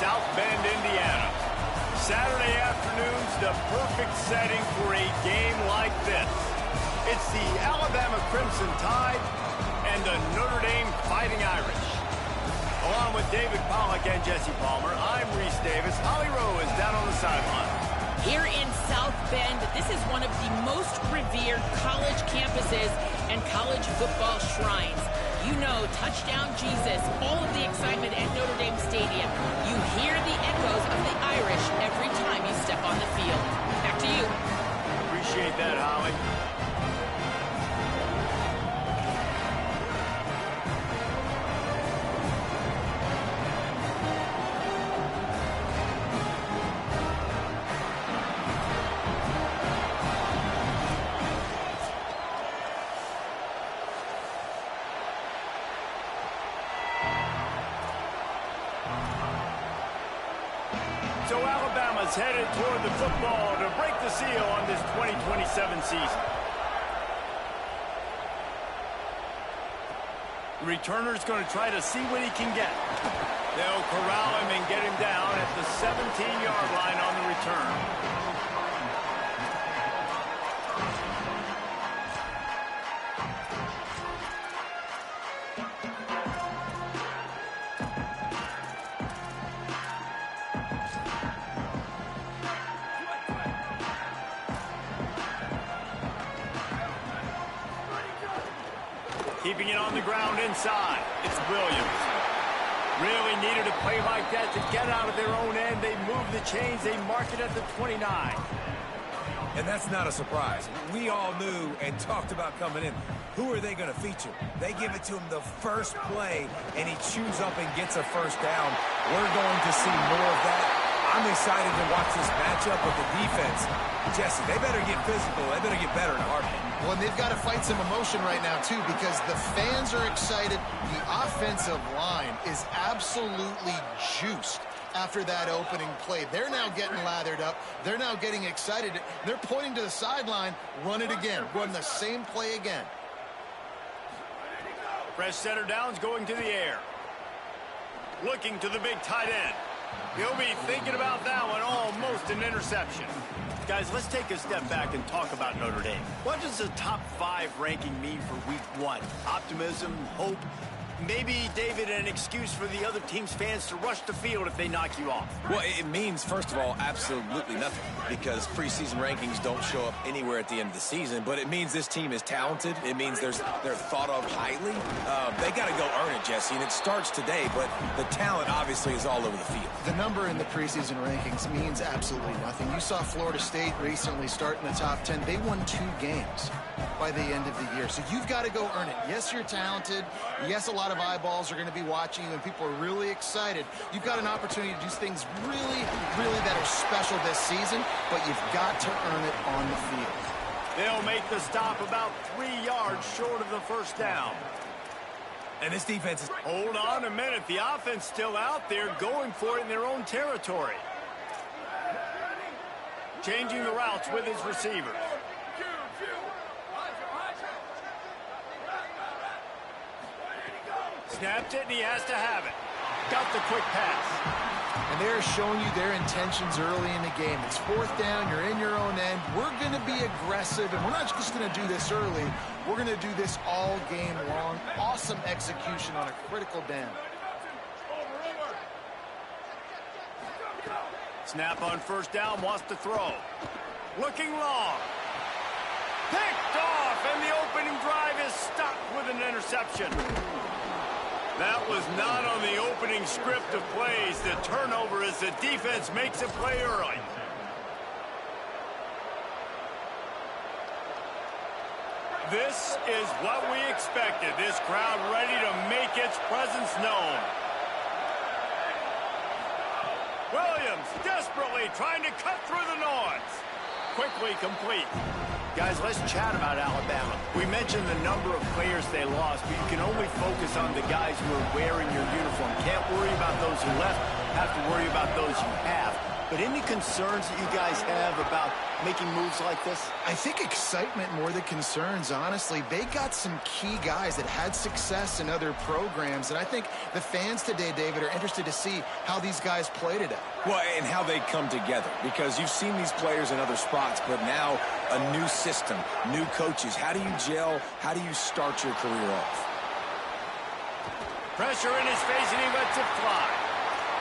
South Bend, Indiana. Saturday afternoon's the perfect setting for a game like this. It's the Alabama Crimson Tide and the Notre Dame Fighting Irish. Along with David Pollack and Jesse Palmer, I'm Reese Davis. Holly Rowe is down on the sideline. Here in South Bend, this is one of the most revered college campuses and college football shrines. You know, touchdown Jesus, all of the excitement at Notre Dame Stadium. You hear the echoes of the Irish every time you step on the field. Back to you. Appreciate that, Holly. So Alabama's headed toward the football to break the seal on this 2027 season. The returner's going to try to see what he can get. They'll corral him and get him down at the 17-yard line on the return. Keeping it on the ground inside. It's Williams. Really needed a play like that to get out of their own end. They move the chains. They mark it at the 29. And that's not a surprise. We all knew and talked about coming in. Who are they going to feature? They give it to him the first play, and he chews up and gets a first down. We're going to see more of that. I'm excited to watch this matchup with the defense. Jesse, they better get physical. They better get better in a heartbeat. Well, they've got to fight some emotion right now, too, because the fans are excited. The offensive line is absolutely juiced after that opening play. They're now getting lathered up. They're now getting excited. They're pointing to the sideline. Run it again. Run the same play again. Fresh center downs going to the air. Looking to the big tight end. He'll be thinking about that one. Almost an interception. Guys, let's take a step back and talk about Notre Dame. What does the top 5 ranking mean for week 1? Optimism, hope, maybe, David, an excuse for the other team's fans to rush the field if they knock you off? Well, it means, first of all, absolutely nothing, because preseason rankings don't show up anywhere at the end of the season, but it means this team is talented. It means they're thought of highly. They got to go earn it, Jesse, and it starts today, but the talent obviously is all over the field. The number in the preseason rankings means absolutely nothing. You saw Florida State recently start in the top 10. They won 2 games by the end of the year. So you've got to go earn it. Yes, you're talented. Yes, a lot of eyeballs are going to be watching you, and people are really excited. You've got an opportunity to do things really that are special this season, but you've got to earn it on the field. They'll make the stop about 3 yards short of the first down. And this defense is... Hold on a minute. The offense still out there going for it in their own territory. Changing the routes with his receivers. Snapped it, and he has to have it. Got the quick pass. And they're showing you their intentions early in the game. It's 4th down. You're in your own end. We're going to be aggressive, and we're not just going to do this early. We're going to do this all game long. Awesome execution on a critical down. Snap on first down, wants to throw. Looking long. Picked off, and the opening drive is stopped with an interception. That was not on the opening script of plays. The turnover as the defense makes a play early. This is what we expected. This crowd ready to make its presence known. Williams desperately trying to cut through the noise. Quickly complete. Guys, let's chat about Alabama. We mentioned the number of players they lost, but you can only focus on the guys who are wearing your uniform. Can't worry about those who left, have to worry about those you have. But any concerns that you guys have about making moves like this? I think excitement more than concerns, honestly. They got some key guys that had success in other programs, and I think the fans today, David, are interested to see how these guys play today. Well, and how they come together, because you've seen these players in other spots, but now a new system, new coaches. How do you gel? How do you start your career off? Pressure in his face, and he lets it fly.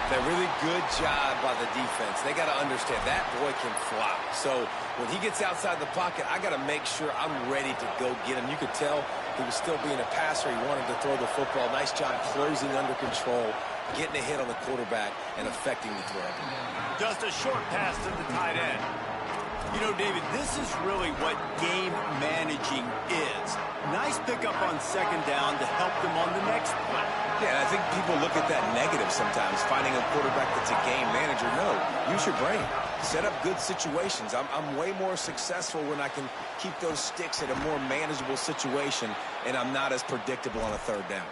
A really good job by the defense. They got to understand that boy can fly. So when he gets outside the pocket, I got to make sure I'm ready to go get him. You could tell he was still being a passer. He wanted to throw the football. Nice job closing under control, getting a hit on the quarterback, and affecting the throw. Just a short pass to the tight end. You know, David, this is really what game managing is. Nice pickup on second down to help them on the next play. Yeah, and I think people look at that negative sometimes, finding a quarterback that's a game manager. No, use your brain. Set up good situations. I'm way more successful when I can keep those sticks at a more manageable situation, and I'm not as predictable on a third down.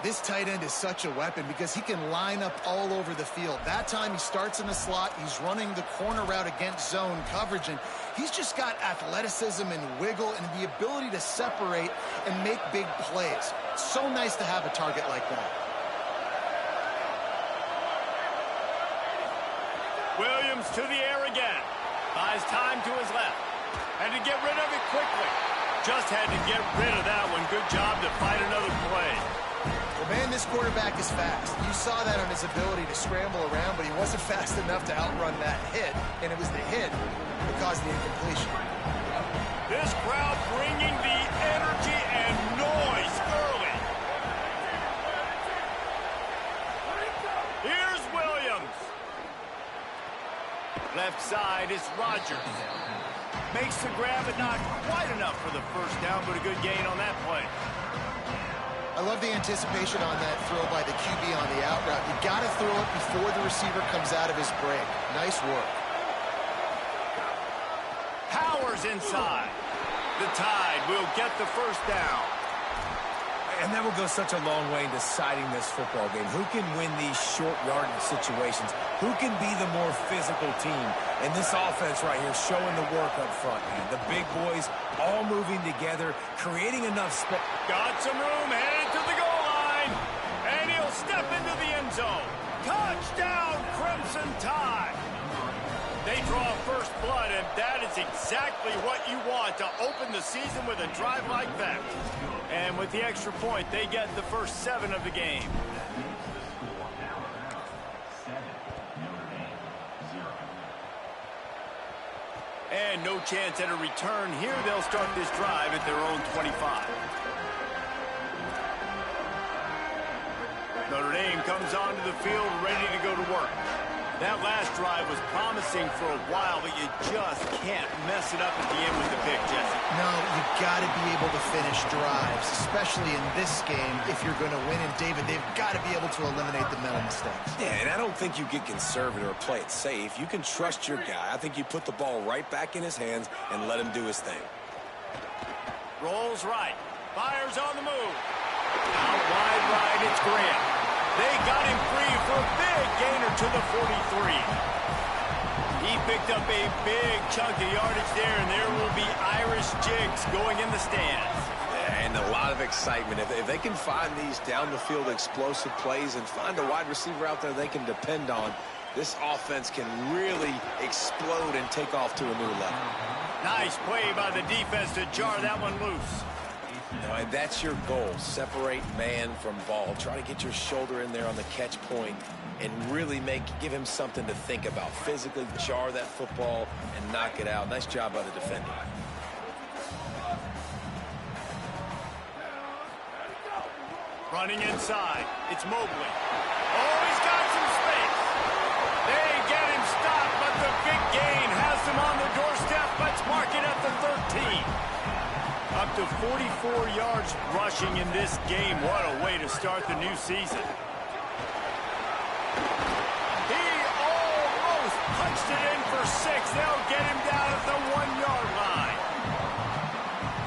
This tight end is such a weapon because he can line up all over the field. That time he starts in the slot. He's running the corner route against zone coverage, and he's just got athleticism and wiggle and the ability to separate and make big plays. So nice to have a target like that. Williams to the air again. Buys time to his left. And to get rid of it quickly. Just had to get rid of that one. Good job to fight another play. Well, man, this quarterback is fast. You saw that on his ability to scramble around, but he wasn't fast enough to outrun that hit, and it was the hit that caused the incompletion. This crowd bringing the energy and noise early. Here's Williams. Left side is Rodgers. Makes the grab, but not quite enough for the first down, but a good gain on that play. I love the anticipation on that throw by the QB on the out route. You got to throw it before the receiver comes out of his break. Nice work. Powers inside. The Tide will get the first down. And that will go such a long way in deciding this football game. Who can win these short yardage situations? Who can be the more physical team? And this offense right here showing the work up front, man. The big boys all moving together, creating enough space. Got some room, headed to the goal line. And he'll step into the end zone. Touchdown, Crimson Tide. They draw first blood, and that is exactly what you want to open the season with a drive like that. And with the extra point, they get the first 7 of the game. And no chance at a return here. They'll start this drive at their own 25. Notre Dame comes onto the field ready to go to work. That last drive was promising for a while, but you just can't mess it up at the end with the pick, Jesse. No, you got to be able to finish drives, especially in this game if you're going to win. And, David, they've got to be able to eliminate the mental mistakes. Yeah, and I don't think you get conservative or play it safe. You can trust your guy. I think you put the ball right back in his hands and let him do his thing. Rolls right. Fires on the move. Out wide right, it's Grant. They got him free for a big gainer to the 43. He picked up a big chunk of yardage there, and there will be Irish jigs going in the stands. And a lot of excitement. If they can find these down-the-field explosive plays and find a wide receiver out there they can depend on, this offense can really explode and take off to a new level. Nice play by the defense to jar that one loose. And that's your goal. Separate man from ball. Try to get your shoulder in there on the catch point and really give him something to think about. Physically jar that football and knock it out. Nice job by the defender. Running inside. It's Mobley. Oh, he's got some space. They get him stopped, but the big gain has him on the doorstep. Let's mark it at the 13. Up to 44 yards rushing in this game. What a way to start the new season. He almost punched it in for 6. They'll get him down at the 1-yard line.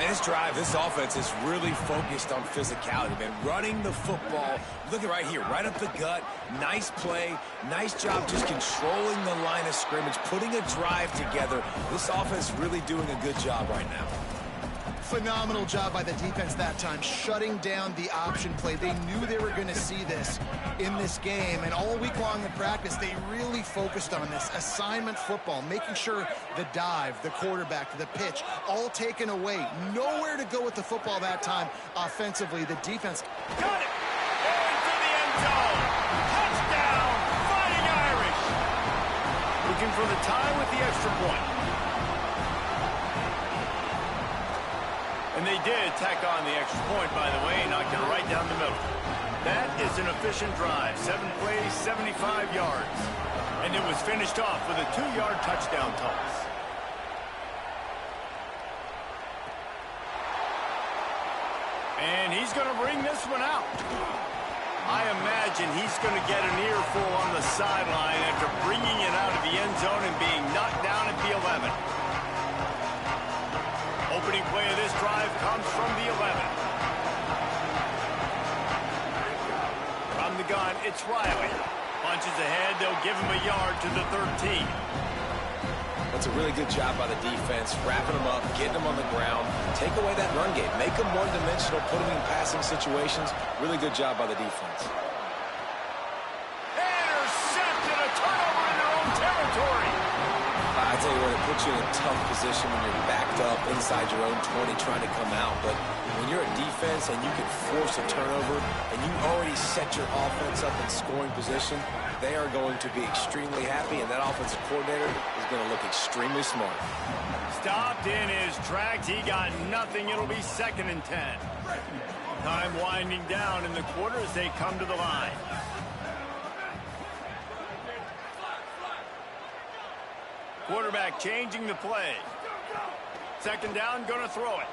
And this drive, this offense is really focused on physicality, man. Running the football. Look at right here, right up the gut. Nice play. Nice job just controlling the line of scrimmage, putting a drive together. This offense really doing a good job right now. Phenomenal job by the defense that time, shutting down the option play. They knew they were going to see this in this game, and all week long in practice, they really focused on this assignment football, making sure the dive, the quarterback, the pitch, all taken away. Nowhere to go with the football that time offensively. The defense Got it! Into the end zone! Touchdown! Fighting Irish! Looking for the tie with the extra point. And they did tack on the extra point, by the way, knocked it right down the middle. That is an efficient drive. 7 plays, 75 yards. And it was finished off with a 2-yard touchdown toss. And he's going to bring this one out. I imagine he's going to get an earful on the sideline after bringing it out of the end zone and being knocked down at the 11. Opening play of this drive comes from the 11. From the gun, it's Riley. Punches ahead, they'll give him a yard to the 13. That's a really good job by the defense, wrapping them up, getting them on the ground, take away that run game, make them one-dimensional, put them in passing situations. Really good job by the defense. Intercepted, a turnover in their own territory. I tell you what, it puts you in a tough position when you're backed up inside your own 20 trying to come out. But when you're a defense and you can force a turnover and you already set your offense up in scoring position, they are going to be extremely happy, and that offensive coordinator is going to look extremely smart. Stopped in his tracks. He got nothing. It'll be 2nd and 10. Time winding down in the quarter as they come to the line. Quarterback changing the play. 2nd down, gonna throw it.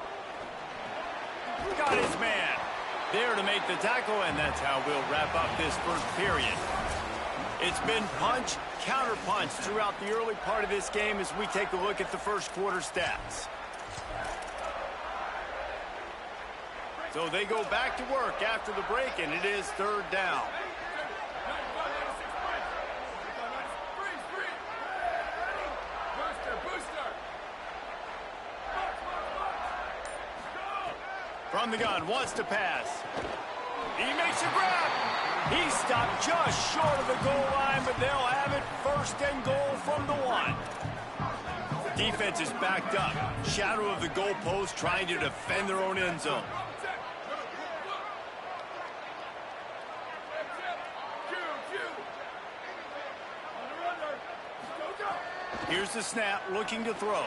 Got his man. There to make the tackle, and that's how we'll wrap up this first period. It's been punch, counter punch throughout the early part of this game as we take a look at the first quarter stats. So they go back to work after the break, and it is 3rd down. From the gun, wants to pass. He makes a grab. He stopped just short of the goal line, but they'll have it 1st and goal from the 1. Defense is backed up. Shadow of the goalpost trying to defend their own end zone. Here's the snap, looking to throw.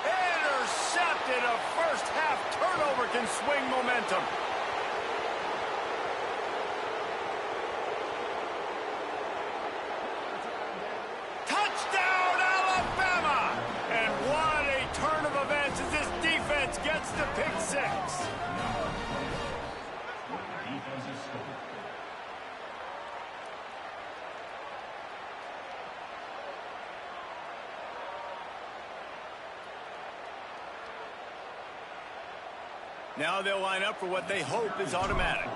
Intercepted. A first-half turnover can swing momentum. Touchdown, Alabama! And what a turn of events as this defense gets the pick 6. Now they'll line up for what they hope is automatic.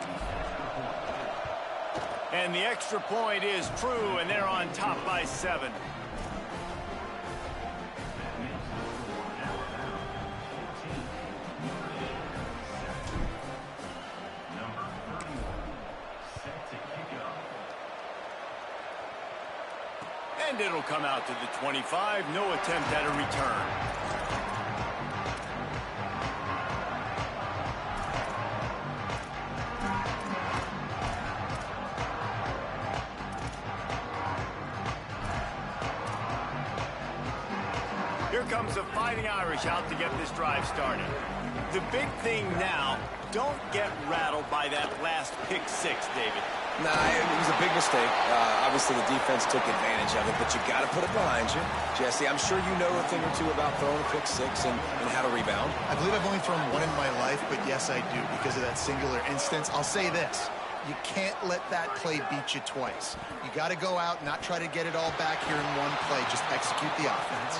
And the extra point is true, and they're on top by 7. And it'll come out to the 25. No attempt at a return. Here comes the Fighting Irish out to get this drive started. The big thing now, don't get rattled by that last pick 6, David. Nah, it was a big mistake. Obviously, the defense took advantage of it, but you got to put it behind you. Jesse, I'm sure you know a thing or two about throwing a pick 6 and how to rebound. I believe I've only thrown one in my life, but yes, I do because of that singular instance. I'll say this. You can't let that play beat you twice. You got to go out and not try to get it all back here in one play. Just execute the offense.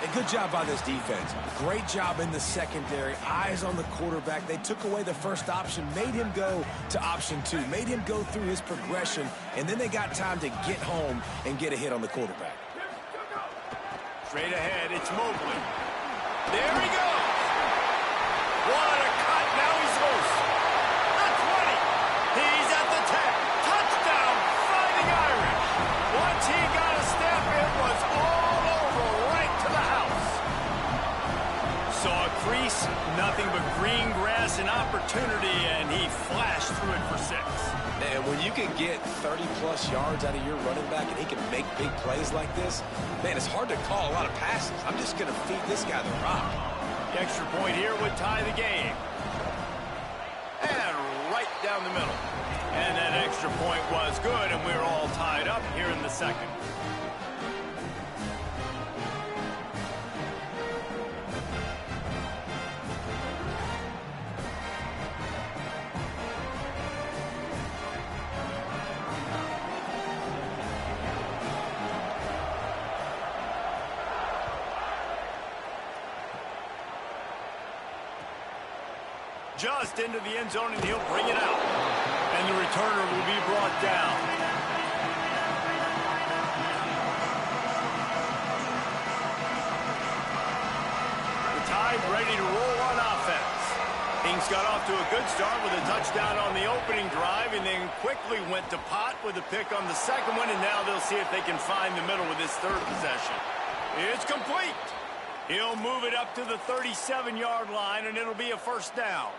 A good job by this defense. Great job in the secondary. Eyes on the quarterback. They took away the first option, made him go to option 2, made him go through his progression, and then they got time to get home and get a hit on the quarterback. Straight ahead, it's Mobley. There he goes. What a cut. Now he's loose. The 20. He's at the 10. Touchdown, Fighting Irish. Once he got a step, it was all over, right to the house. Saw a crease, nothing but green grass and opportunity, and he flashed through it for 6. And when you can get 30-plus yards out of your running back and he can make big plays like this, man, it's hard to call a lot of passes. I'm just going to feed this guy the rock. The extra point here would tie the game. And right down the middle. And that extra point was good, and we're all tied up here in the second. Just into the end zone, and he'll bring it out. And the returner will be brought down. The Tide ready to roll on offense. Kings got off to a good start with a touchdown on the opening drive, and then quickly went to pot with a pick on the second one, and now they'll see if they can find the middle with this third possession. It's complete. He'll move it up to the 37-yard line, and it'll be a first down.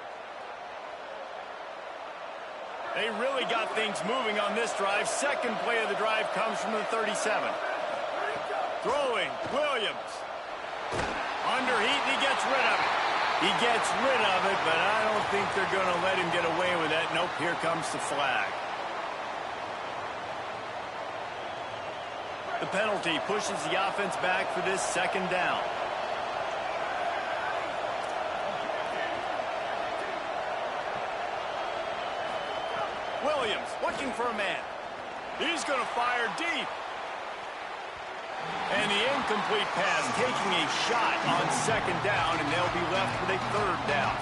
They really got things moving on this drive. Second play of the drive comes from the 37. Throwing, Williams. Underheat, and he gets rid of it. He gets rid of it, but I don't think they're going to let him get away with that. Nope, here comes the flag. The penalty pushes the offense back for this second down. Williams looking for a man. He's going to fire deep. And the incomplete pass taking a shot on second down, and they'll be left with a third down.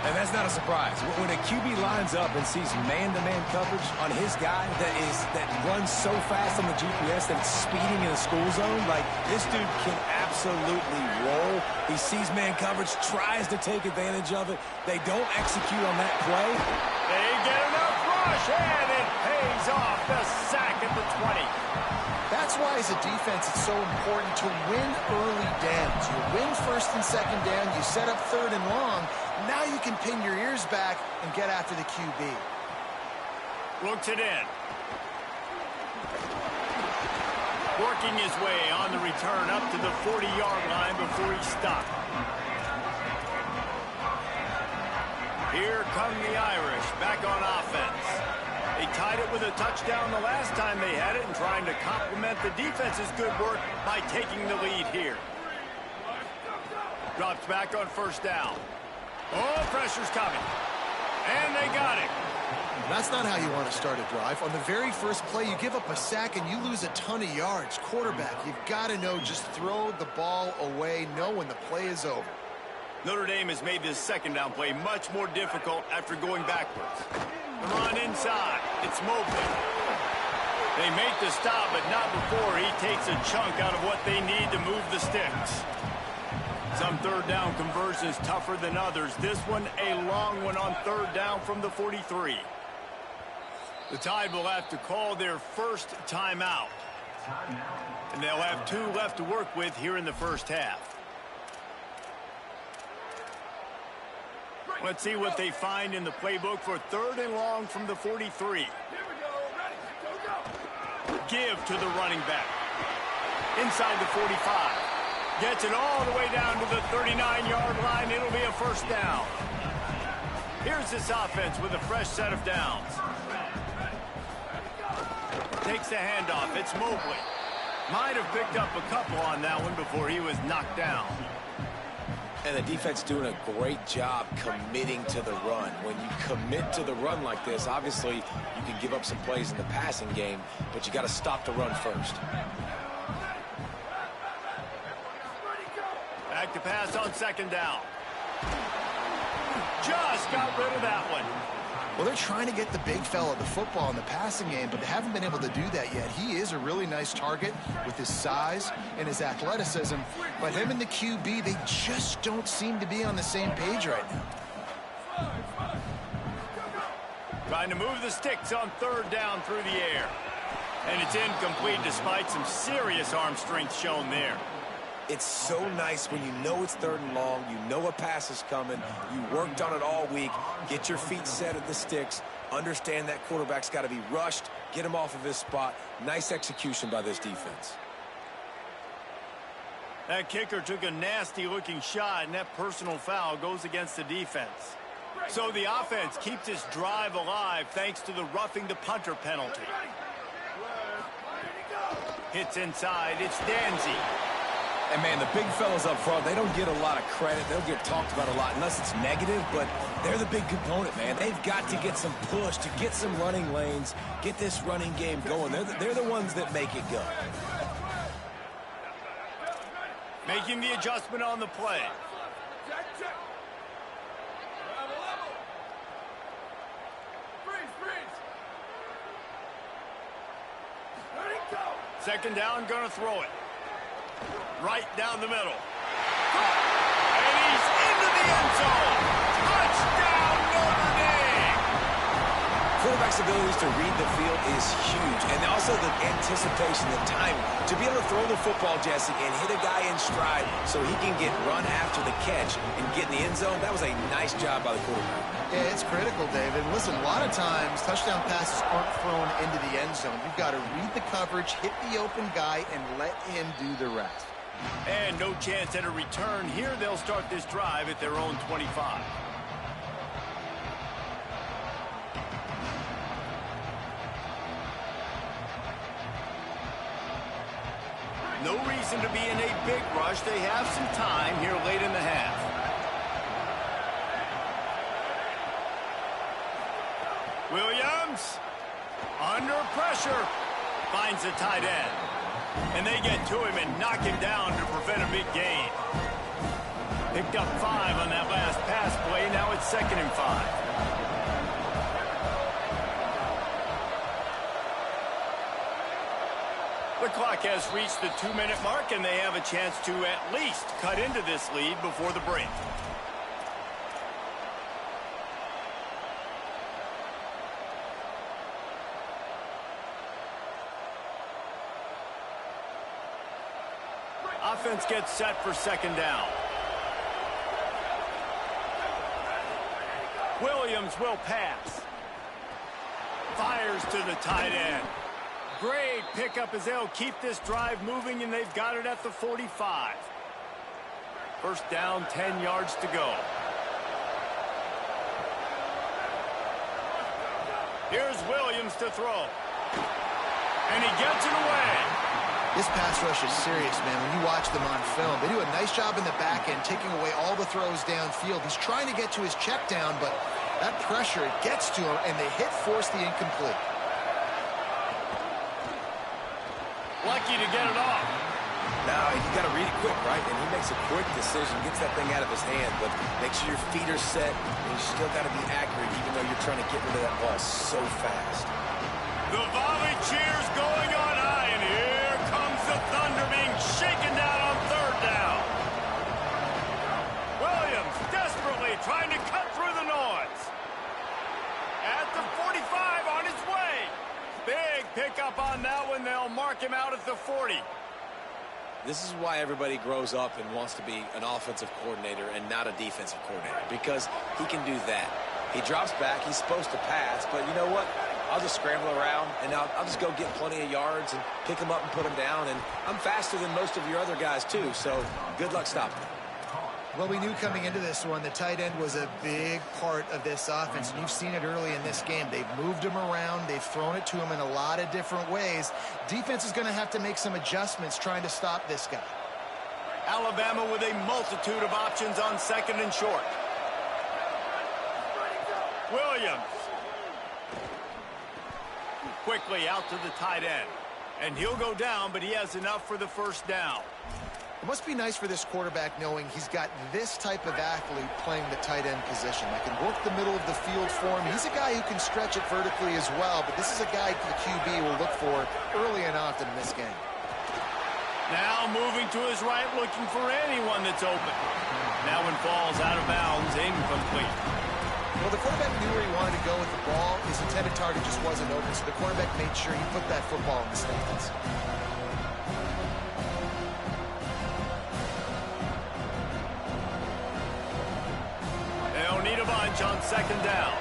And that's not a surprise. When a QB lines up and sees man-to-man coverage on his guy that runs so fast on the GPS that it's speeding in a school zone, like this dude can absolutely roll. He sees man coverage, tries to take advantage of it. They don't execute on that play. They get enough rush, and it pays off. The sack at the 20. That's why, as a defense, it's so important to win early downs. You win first and second down, you set up third and long. Now you can pin your ears back and get after the QB. Looks it in. Working his way on the return up to the 40-yard line before he stopped. Here come the Irish back on offense. They tied it with a touchdown the last time they had it and trying to complement the defense's good work by taking the lead here. Drops back on first down. Oh, pressure's coming. And they got it. That's not how you want to start a drive. On the very first play, you give up a sack and you lose a ton of yards. Quarterback, you've got to know, just throw the ball away, know when the play is over. Notre Dame has made this second down play much more difficult after going backwards. The run inside. It's Mobley. They make the stop, but not before he takes a chunk out of what they need to move the sticks. Some third down conversions tougher than others. This one, a long one on third down from the 43. The Tide will have to call their first timeout. And they'll have 2 left to work with here in the first half. Let's see what they find in the playbook for third and long from the 43. Give to the running back. Inside the 45. Gets it all the way down to the 39-yard line. It'll be a first down. Here's this offense with a fresh set of downs. Takes the handoff. It's Mobley. Might have picked up a couple on that one before he was knocked down. And the defense doing a great job committing to the run. When you commit to the run like this, obviously you can give up some plays in the passing game, but you got to stop the run first. Back to pass on second down. Just got rid of that one. Well, they're trying to get the big fella the football in the passing game, but they haven't been able to do that yet. He is a really nice target with his size and his athleticism, but him and the QB, they just don't seem to be on the same page right now. Trying to move the sticks on third down through the air. And it's incomplete despite some serious arm strength shown there. It's so nice when you know it's third and long, you know a pass is coming, you worked on it all week, get your feet set at the sticks, understand that quarterback's got to be rushed, get him off of his spot. Nice execution by this defense. That kicker took a nasty-looking shot, and that personal foul goes against the defense. So the offense keeps this drive alive thanks to the roughing the punter penalty. Hits inside, it's Danzy. And, man, the big fellas up front, they don't get a lot of credit. They'll get talked about a lot unless it's negative, but they're the big component, man. They've got to get some push, to get some running lanes, get this running game going. They're the ones that make it go. Making the adjustment on the play. Second down, gonna throw it. Right down the middle. And he's into the end zone. Touchdown, Notre Dame! Quarterback's abilities to read the field is huge. And also the anticipation, the timing. To be able to throw the football, Jesse, and hit a guy in stride so he can get run after the catch and get in the end zone, that was a nice job by the quarterback. Yeah, it's critical, David. Listen, a lot of times touchdown passes aren't thrown into the end zone. You've got to read the coverage, hit the open guy, and let him do the rest. And no chance at a return. Here they'll start this drive at their own 25. No reason to be in a big rush. They have some time here late in the half. Williams, under pressure, finds a tight end. And they get to him and knock him down to prevent a big gain. Picked up 5 on that last pass play. Now it's 2nd and 5. The clock has reached the 2-minute mark, and they have a chance to at least cut into this lead before the break. Offense gets set for second down. Williams will pass. Fires to the tight end. Great pickup as they'll keep this drive moving, and they've got it at the 45. First down, 10 yards to go. Here's Williams to throw. And he gets it away. This pass rush is serious, man. When you watch them on film, they do a nice job in the back end, taking away all the throws downfield. He's trying to get to his check down, but that pressure gets to him, and they force the incomplete. Lucky to get it off. Now, you got to read it quick, right? And he makes a quick decision, gets that thing out of his hand, but make sure your feet are set, and you still got to be accurate, even though you're trying to get rid of that ball so fast. The volley cheers going on high, and here comes the Thunder being shaken down on third down. Williams desperately trying to cut through the noise. At the 45 on his way. Big pickup on that one. They'll mark him out at the 40. This is why everybody grows up and wants to be an offensive coordinator and not a defensive coordinator, because he can do that. He drops back. He's supposed to pass, but you know what? I'll just scramble around, and I'll just go get plenty of yards and pick them up and put them down. And I'm faster than most of your other guys, too, so good luck stopping me. Well, we knew coming into this one, the tight end was a big part of this offense, and you've seen it early in this game. They've moved him around. They've thrown it to him in a lot of different ways. Defense is going to have to make some adjustments trying to stop this guy. Alabama with a multitude of options on second and short. Williams. Quickly out to the tight end. And he'll go down, but he has enough for the first down. It must be nice for this quarterback knowing he's got this type of athlete playing the tight end position that can work the middle of the field for him. He's a guy who can stretch it vertically as well, but this is a guy the QB will look for early and often in this game. Now moving to his right, looking for anyone that's open. That one falls out of bounds, incomplete. Well, the quarterback knew where he wanted to go with the ball. His intended target just wasn't open, so the quarterback made sure he put that football in the stands. They'll need a bunch on second down.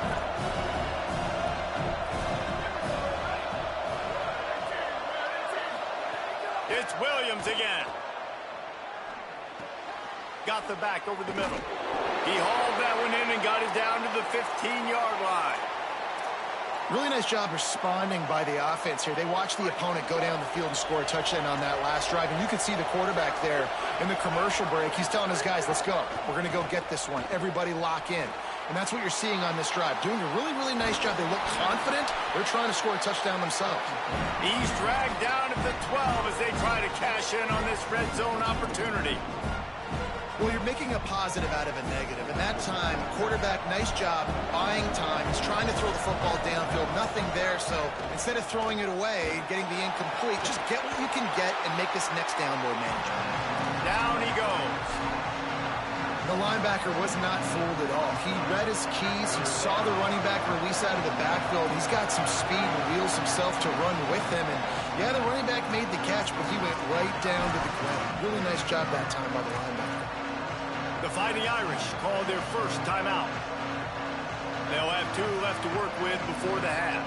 It's Williams again. Got the back over the middle. He hauled that one in and got it down to the 15-yard line. Really nice job responding by the offense here. They watched the opponent go down the field and score a touchdown on that last drive. And you can see the quarterback there in the commercial break. He's telling his guys, let's go. We're going to go get this one. Everybody lock in. And that's what you're seeing on this drive. Doing a really, really nice job. They look confident. They're trying to score a touchdown themselves. He's dragged down at the 12 as they try to cash in on this red zone opportunity. Well, you're making a positive out of a negative. And that time, quarterback, nice job buying time. He's trying to throw the football downfield. Nothing there. So instead of throwing it away, getting the incomplete, just get what you can get and make this next down more manageable. Down he goes. The linebacker was not fooled at all. He read his keys. He saw the running back release out of the backfield. He's got some speed and wheels himself to run with him. And, yeah, the running back made the catch, but he went right down to the ground. Really nice job that time by the linebacker. The Fighting Irish called their first timeout. They'll have 2 left to work with before the half.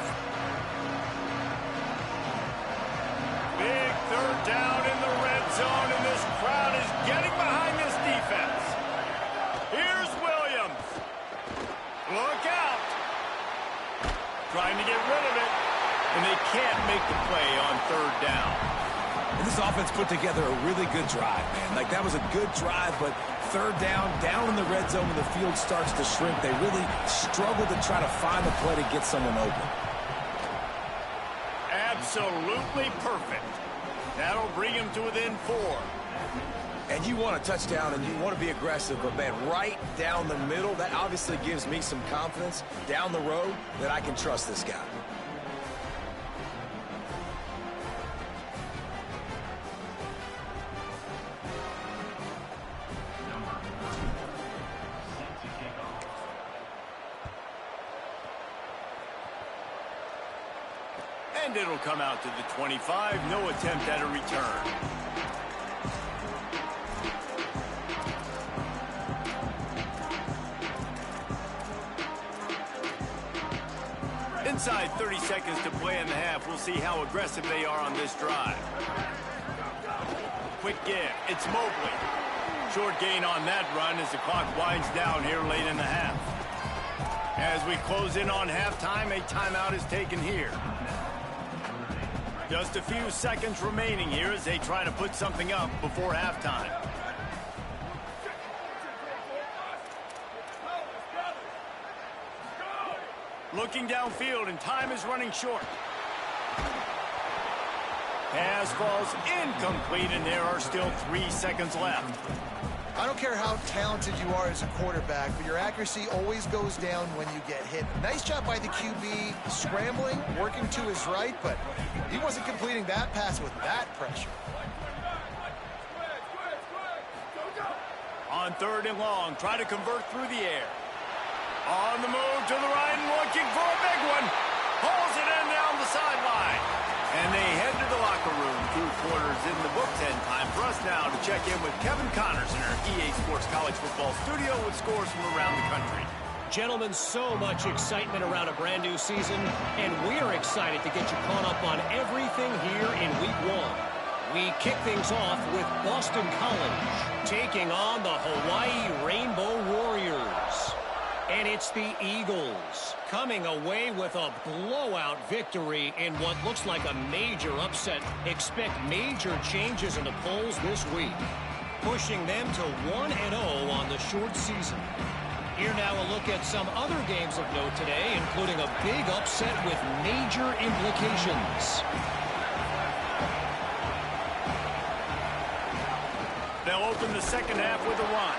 Big third down in the red zone, and this crowd is getting behind this defense. Here's Williams. Look out. Trying to get rid of it, and they can't make the play on third down. And this offense put together a really good drive, man. Like, that was a good drive, but third down in the red zone when the field starts to shrink, they really struggle to try to find a play to get someone open. Absolutely perfect. That'll bring him to within 4. And you want a touchdown and you want to be aggressive, but, man, right down the middle, that obviously gives me some confidence down the road that I can trust this guy. And it'll come out to the 25. No attempt at a return. Inside 30 seconds to play in the half. We'll see how aggressive they are on this drive. Quick give. It's Mobley. Short gain on that run as the clock winds down here late in the half. As we close in on halftime, a timeout is taken here. Just a few seconds remaining here as they try to put something up before halftime. Looking downfield, and time is running short. Pass falls incomplete, and there are still 3 seconds left. I don't care how talented you are as a quarterback, but your accuracy always goes down when you get hit. Nice job by the QB scrambling, working to his right, but he wasn't completing that pass with that pressure. On third and long, try to convert through the air. On the move to the right and looking for a big one. Pulls it in down the sideline. And they head to the locker room. 2 quarters in the books, and time for us now to check in with Kevin Connors in our EA Sports College Football Studio with scores from around the country. Gentlemen, so much excitement around a brand new season, and we're excited to get you caught up on everything here in Week 1. We kick things off with Boston College taking on the Hawaii Rainbow Warriors. And it's the Eagles coming away with a blowout victory in what looks like a major upset. Expect major changes in the polls this week. pushing them to 1-0 on the short season. Here now a look at some other games of note today, including a big upset with major implications. They'll open the second half with a run.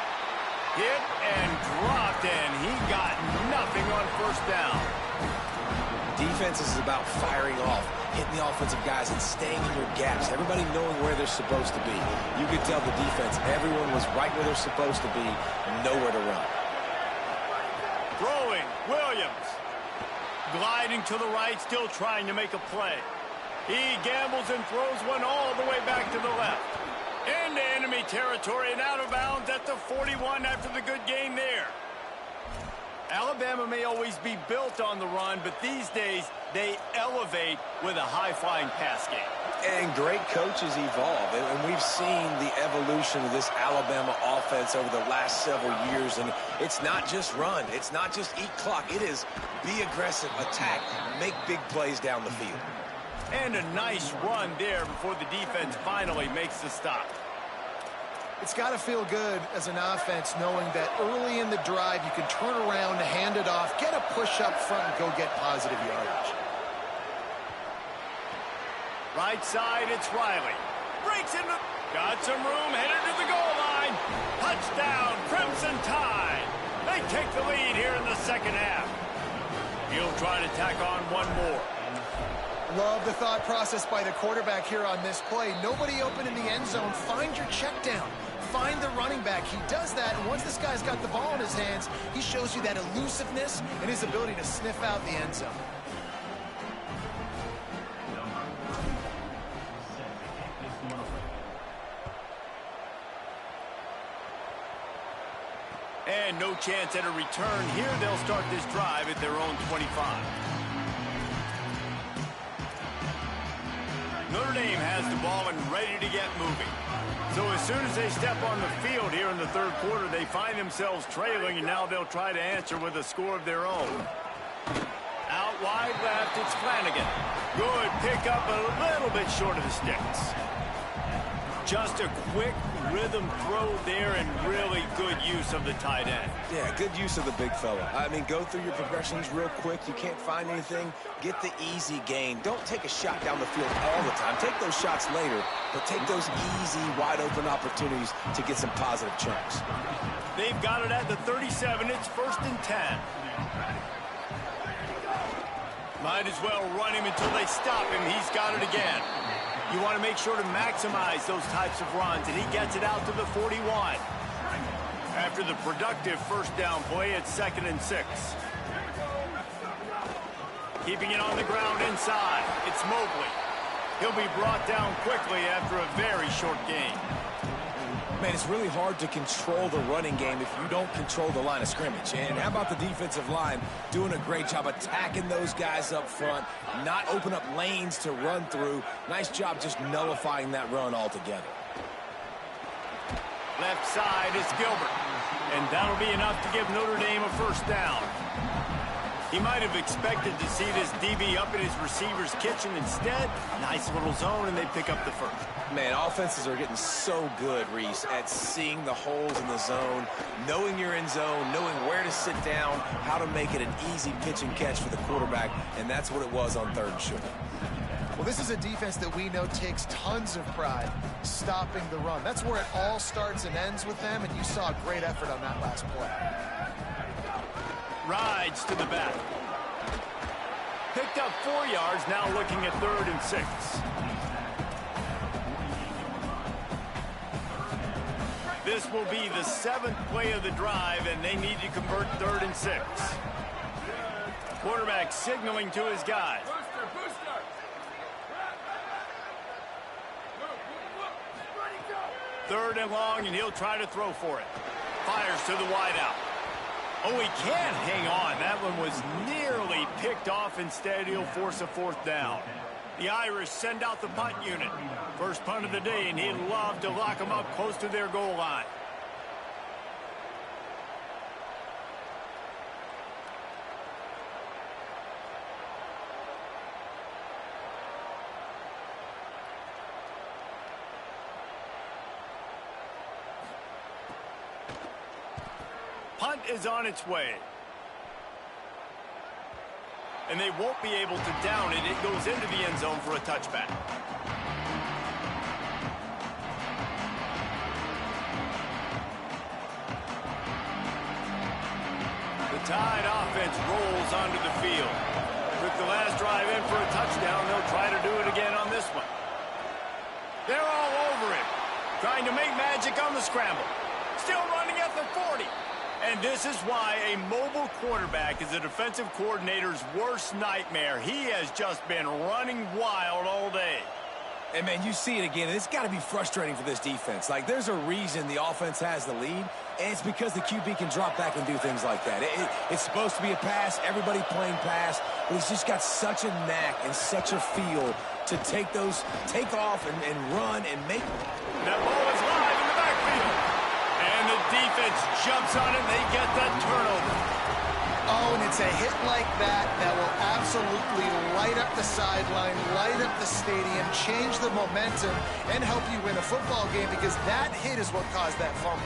Hit and dropped, and he got nothing on first down. Defense is about firing off, hitting the offensive guys and staying in your gaps. Everybody knowing where they're supposed to be. You could tell the defense, everyone was right where they're supposed to be, nowhere to run. Throwing, Williams. Gliding to the right, still trying to make a play. He gambles and throws one all the way back to the left. Into enemy territory and out of bounds at the 41 after the good gain there. Alabama may always be built on the run, but these days they elevate with a high-flying pass game. And great coaches evolve, and we've seen the evolution of this Alabama offense over the last several years, and it's not just run, it's not just eat clock, it is be aggressive, attack, make big plays down the field. And a nice run there before the defense finally makes the stop. It's got to feel good as an offense knowing that early in the drive you can turn around, hand it off, get a push up front, and go get positive yardage. Right side, it's Riley. Breaks into... Got some room, headed to the goal line. Touchdown, Crimson Tide. They take the lead here in the second half. He'll try to tack on one more. Love the thought process by the quarterback here on this play. Nobody open in the end zone. Find your check down. Find the running back. He does that, and once this guy's got the ball in his hands, he shows you that elusiveness and his ability to sniff out the end zone. And no chance at a return here. They'll start this drive at their own 25. Notre Dame has the ball and ready to get moving. So as soon as they step on the field here in the third quarter, they find themselves trailing, and now they'll try to answer with a score of their own. Out wide left, it's Flanagan. Good pickup, a little bit short of the sticks. Just a quick rhythm throw there and really good use of the tight end. Yeah, good use of the big fella. I mean, go through your progressions real quick. You can't find anything. Get the easy gain. Don't take a shot down the field all the time. Take those shots later, but take those easy, wide-open opportunities to get some positive chunks. They've got it at the 37. It's 1st and 10. Might as well run him until they stop him. He's got it again. You want to make sure to maximize those types of runs, and he gets it out to the 41. After the productive first down play, it's 2nd and 6. Keeping it on the ground inside, it's Mobley. He'll be brought down quickly after a very short gain. Man, it's really hard to control the running game if you don't control the line of scrimmage. And how about the defensive line doing a great job attacking those guys up front, not open up lanes to run through. Nice job just nullifying that run altogether. Left side is Gilbert. And that'll be enough to give Notre Dame a first down. He might have expected to see this DB up in his receiver's kitchen. Instead, nice little zone, and they pick up the first. Man, offenses are getting so good, Reese, at seeing the holes in the zone, knowing you're in zone, knowing where to sit down, how to make it an easy pitch and catch for the quarterback, and that's what it was on 3rd and short. Well, this is a defense that we know takes tons of pride stopping the run. That's where it all starts and ends with them, and you saw a great effort on that last play. Rides to the back. Picked up 4 yards, now looking at 3rd and 6. This will be the 7th play of the drive, and they need to convert 3rd and 6. Quarterback signaling to his guys. 3rd and long, and he'll try to throw for it. Fires to the wideout. Oh, he can't hang on. That one was nearly picked off. Instead, he'll force a 4th down. The Irish send out the punt unit. First punt of the day, and he'd love to lock them up close to their goal line. punt is on its way. And they won't be able to down it. It goes into the end zone for a touchback. The Tide offense rolls onto the field. Took the last drive in for a touchdown. They'll try to do it again on this one. They're all over him, trying to make magic on the scramble. Still running at the 40. And this is why a mobile quarterback is a defensive coordinator's worst nightmare. He has just been running wild all day. And, man, you see it again. It's got to be frustrating for this defense. Like, there's a reason the offense has the lead, and it's because the QB can drop back and do things like that. It's supposed to be a pass, everybody playing pass, but he's just got such a knack and such a feel to take off and run and make. That ball is live in the backfield. And the defense jumps on it, and they get that turnover. Oh, and it's a hit like that that will absolutely light up the sideline, light up the stadium, change the momentum, and help you win a football game, because that hit is what caused that fumble.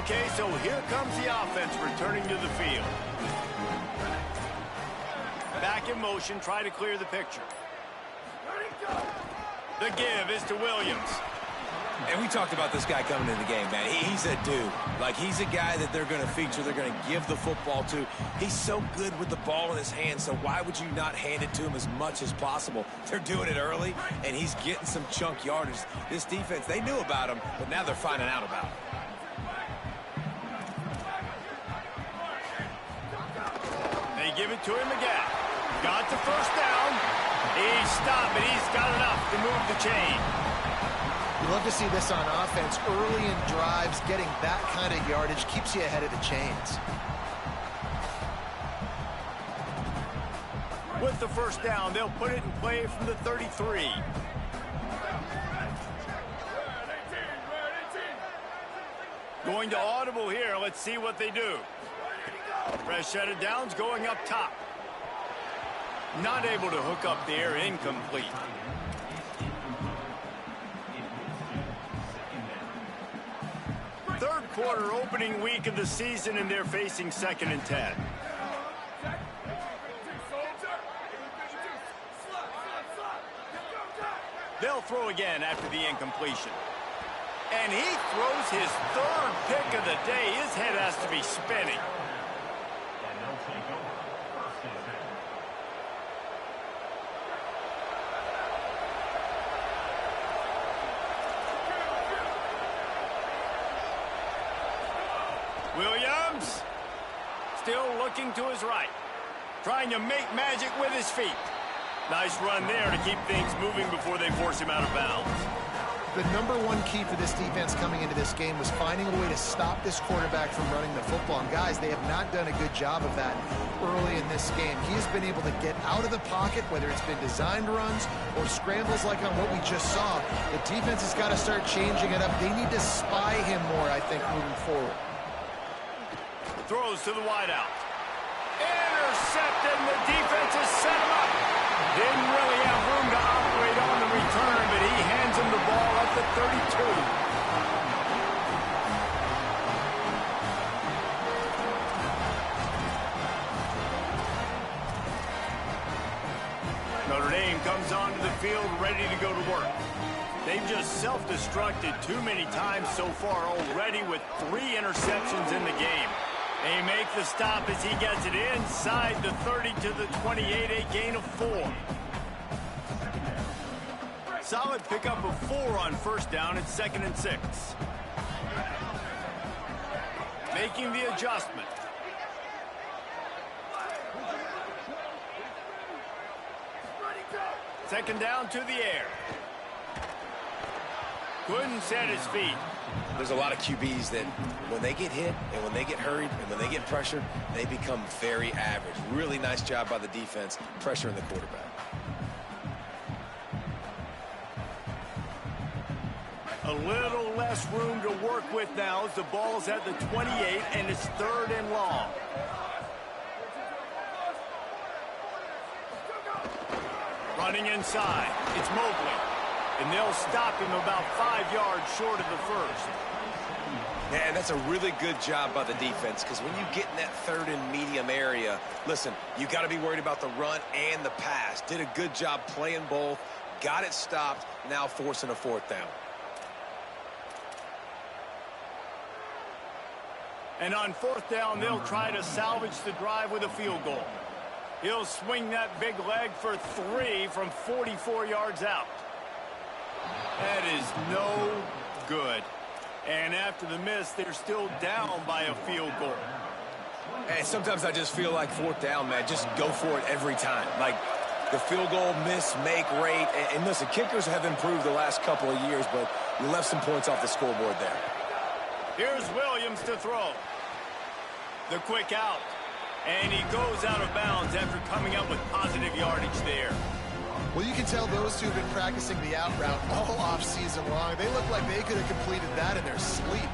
Okay, so here comes the offense returning to the field. Back in motion, try to clear the picture. The give is to Williams. And we talked about this guy coming into the game, man. He's a dude. Like, he's a guy that they're going to feature, they're going to give the football to. He's so good with the ball in his hand, so why would you not hand it to him as much as possible? They're doing it early, and he's getting some chunk yardage. This defense, they knew about him, but now they're finding out about him. They give it to him again. Got the first down. He's stopped, but he's got enough to move the chain. You love to see this on offense. Early in drives, getting that kind of yardage keeps you ahead of the chains. With the first down, they'll put it in play from the 33. Going to audible here. Let's see what they do. Fresh set of downs going up top. Not able to hook up the air, incomplete. Third quarter, opening week of the season, and they're facing 2nd and 10. They'll throw again after the incompletion. And he throws his 3rd pick of the day. His head has to be spinning. Williams, still looking to his right, trying to make magic with his feet. Nice run there to keep things moving before they force him out of bounds. The number one key for this defense coming into this game was finding a way to stop this quarterback from running the football. And guys, they have not done a good job of that early in this game. He has been able to get out of the pocket, whether it's been designed runs or scrambles like on what we just saw. The defense has got to start changing it up. They need to spy him more, I think, moving forward. Throws to the wideout. Intercepted, and the defense has set him up. Didn't really have room to operate on the return, but he hands him the ball at the 32. Notre Dame comes onto the field ready to go to work. They've just self-destructed too many times so far already with 3 interceptions in the game. They make the stop as he gets it inside the 30 to the 28, a gain of 4. Solid pickup of 4 on first down. It's 2nd and 6. Making the adjustment. Second down to the air. Couldn't set his feet. There's a lot of QBs that when they get hit and when they get hurried and when they get pressured, they become very average. Really nice job by the defense pressuring the quarterback. A little less room to work with now as the ball's at the 28 and it's 3rd and long. Running inside, it's Mobley. And they'll stop him about 5 yards short of the first. Yeah, and that's a really good job by the defense, because when you get in that third and medium area, listen, you got to be worried about the run and the pass. Did a good job playing both, got it stopped, now forcing a fourth down. And on fourth down, they'll try to salvage the drive with a field goal. He'll swing that big leg for 3 from 44 yards out. That is no good. And after the miss, they're still down by a field goal. And sometimes I just feel like fourth down, man, just go for it every time. Like the field goal miss, make rate. And listen, kickers have improved the last couple of years, but you left some points off the scoreboard there. Here's Williams to throw. The quick out. And he goes out of bounds after coming up with positive yardage there. Well, you can tell those two have been practicing the out route all off-season long. They look like they could have completed that in their sleep.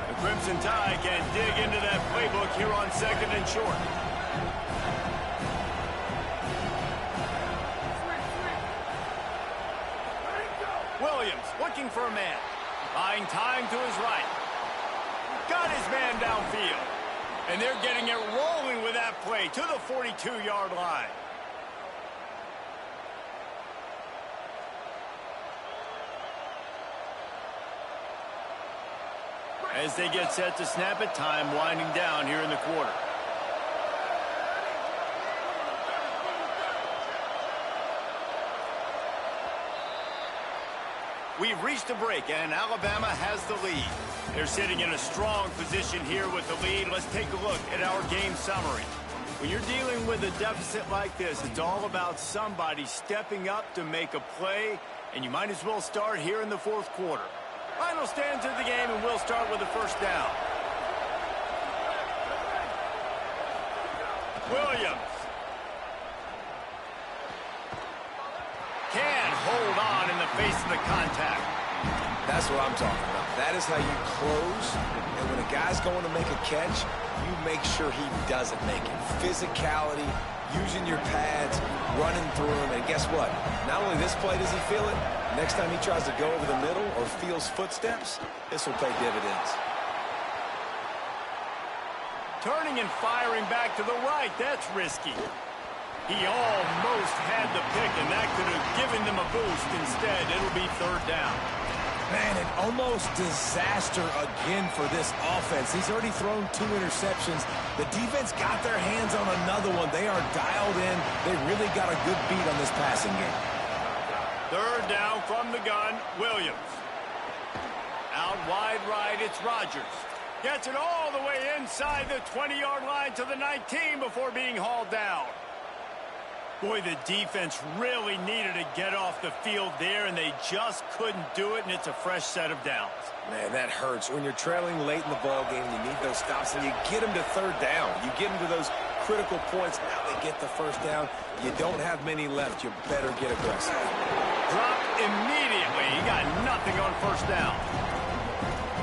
The Crimson Tide can dig into that playbook here on 2nd and short. Williams looking for a man. Buying time to his right. Got his man downfield. And they're getting it rolling with that play to the 42-yard line. As they get set to snap it, time winding down here in the quarter. We've reached a break, and Alabama has the lead. They're sitting in a strong position here with the lead. Let's take a look at our game summary. When you're dealing with a deficit like this, it's all about somebody stepping up to make a play, and you might as well start here in the fourth quarter. Final stands of the game, and we'll start with the first down. Williams. Can't hold on in the face of the contact. That's what I'm talking about. That is how you close. And when a guy's going to make a catch, you make sure he doesn't make it. Physicality, using your pads, running through him. And guess what? Not only this play does he feel it, next time he tries to go over the middle or feels footsteps, this will pay dividends. Turning and firing back to the right, that's risky. He almost had the pick, and that could have given them a boost. Instead, it'll be third down. Man, an almost disaster again for this offense. He's already thrown 2 interceptions. The defense got their hands on another one. They are dialed in. They really got a good beat on this passing game. Third down from the gun, Williams. Out wide right, it's Rodgers. Gets it all the way inside the 20-yard line to the 19 before being hauled down. Boy, the defense really needed to get off the field there, and they just couldn't do it, and it's a fresh set of downs. Man, that hurts. When you're trailing late in the ball game, you need those stops, and you get them to third down. You get them to those critical points. Now they get the first down. You don't have many left. You better get aggressive. Drop immediately. He got nothing on first down.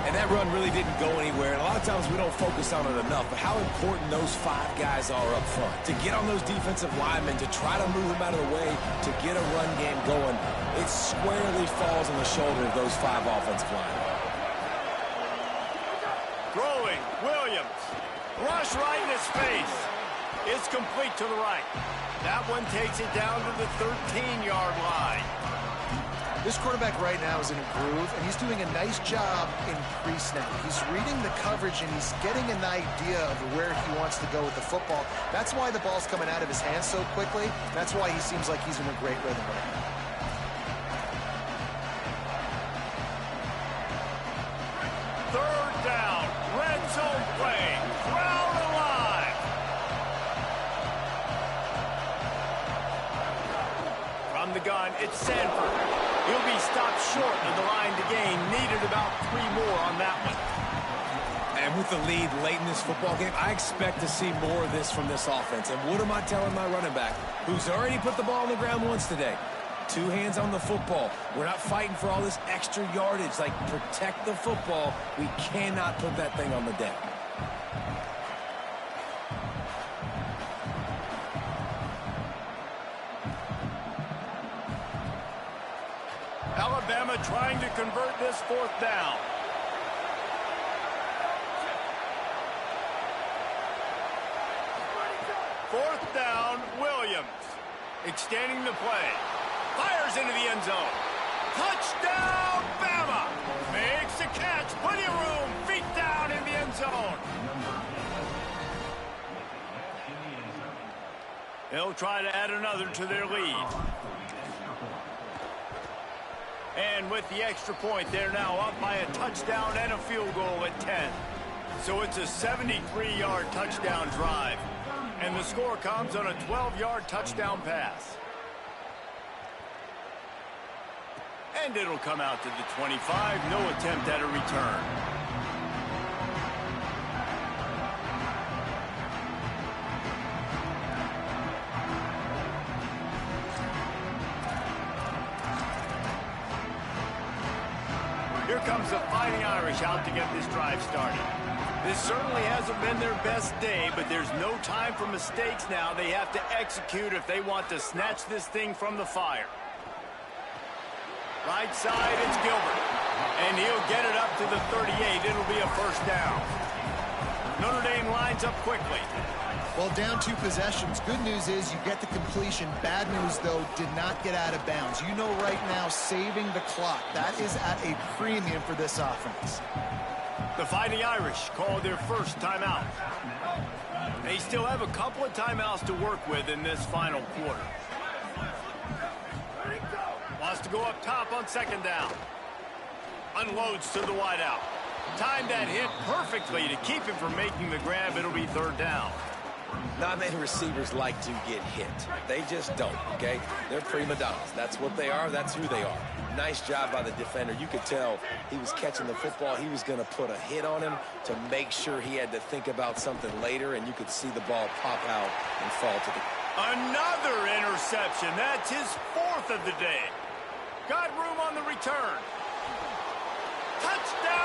And that run really didn't go anywhere. And a lot of times we don't focus on it enough. But how important those 5 guys are up front. To get on those defensive linemen, to try to move them out of the way, to get a run game going, it squarely falls on the shoulder of those 5 offensive linemen. Throwing, Williams. Rush right in his face. It's complete to the right. That one takes it down to the 13-yard line. This quarterback right now is in a groove, and he's doing a nice job in pre-snap. He's reading the coverage, and he's getting an idea of where he wants to go with the football. That's why the ball's coming out of his hands so quickly. That's why he seems like he's in a great rhythm right now. Third down, red zone play, crowd alive. From the gun, it's Sanford. He'll be stopped short of the line to gain. Needed about 3 more on that one. And with the lead late in this football game, I expect to see more of this from this offense. And what am I telling my running back, who's already put the ball on the ground once today? 2 hands on the football. We're not fighting for all this extra yardage. Like, protect the football. We cannot put that thing on the deck. convert this fourth down. Fourth down, Williams. Extending the play. Fires into the end zone. Touchdown, Bama! Makes a catch. Plenty of room. Feet down in the end zone. They'll try to add another to their lead. And with the extra point, they're now up by a touchdown and a field goal at 10. So it's a 73-yard touchdown drive. And the score comes on a 12-yard touchdown pass. And it'll come out to the 25. No attempt at a return. Here comes the Fighting Irish out to get this drive started. This certainly hasn't been their best day, but there's no time for mistakes now. They have to execute if they want to snatch this thing from the fire. Right side, it's Gilbert. And he'll get it up to the 38. It'll be a first down. Notre Dame lines up quickly. Well, down 2 possessions. Good news is you get the completion. Bad news, though, did not get out of bounds. You know right now, saving the clock. That is at a premium for this offense. The Fighting Irish call their first timeout. They still have a couple of timeouts to work with in this final quarter. Wants to go up top on second down. Unloads to the wideout. Timed that hit perfectly to keep him from making the grab. It'll be third down. Not many receivers like to get hit. They just don't, okay? They're prima donnas. That's what they are. That's who they are. Nice job by the defender. You could tell he was catching the football. He was going to put a hit on him to make sure he had to think about something later, and you could see the ball pop out and fall to the... Another interception. That's his 4th of the day. Got room on the return. Touchdown!